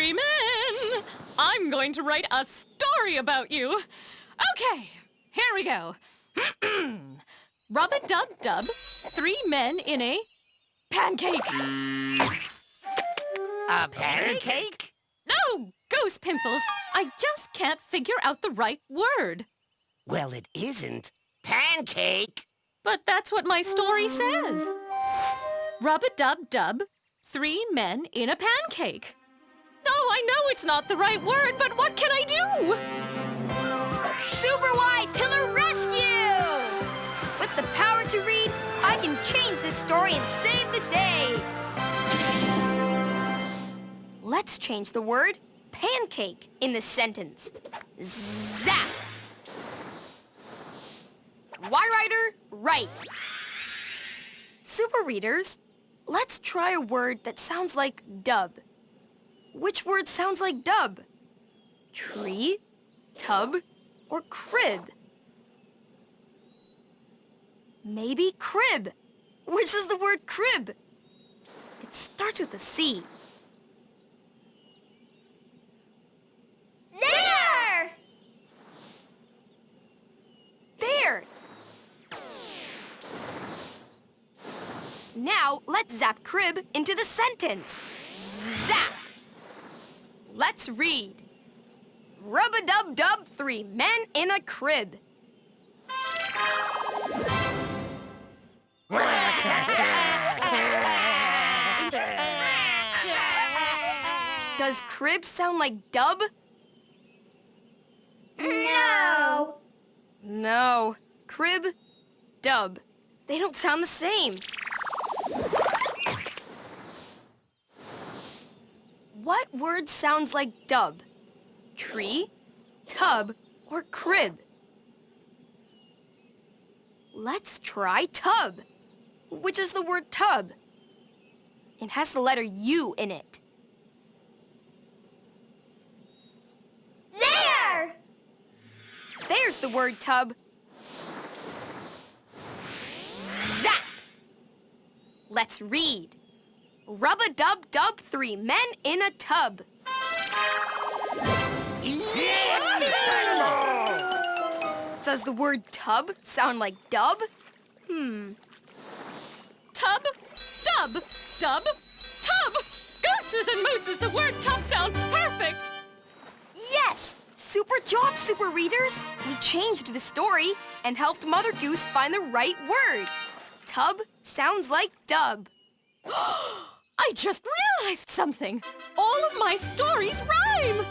three men. I'm going to write a story about you. Okay, here we go. Rub-a-dub-dub, three men in a pancake. A pancake? No, Goose Pimples. I just can't figure out the right word. Well, it isn't pancake. But that's what my story says. Rub-a-dub-dub, three men in a pancake. Oh, I know it's not the right word, but what can I do? Super White to the rescue! With the power to read, I can change this story and save the day. Let's change the word pancake in this sentence. Zap! Y-Writer, right. Super readers, let's try a word that sounds like dub. Which word sounds like dub? Tree, tub, or crib? Maybe crib. Which is the word crib? It starts with a C. There! There! Now, let's zap crib into the sentence. Zap! Let's read. Rub-a-dub-dub, three men in a crib. Does crib sound like dub? No. No. Crib, dub. They don't sound the same. What word sounds like dub? Tree, tub, or crib? Let's try tub. Which is the word tub? It has the letter U in it. There! There's the word tub. Zap! Let's read. Rub-a-dub-dub, three men in a tub. Does the word tub sound like dub? Tub, dub, dub, tub. Gooses and mooses, the word tub sounds perfect. Yes! Super job, super readers! We changed the story and helped Mother Goose find the right word. Tub sounds like dub. I just realized something. All of my stories rhyme.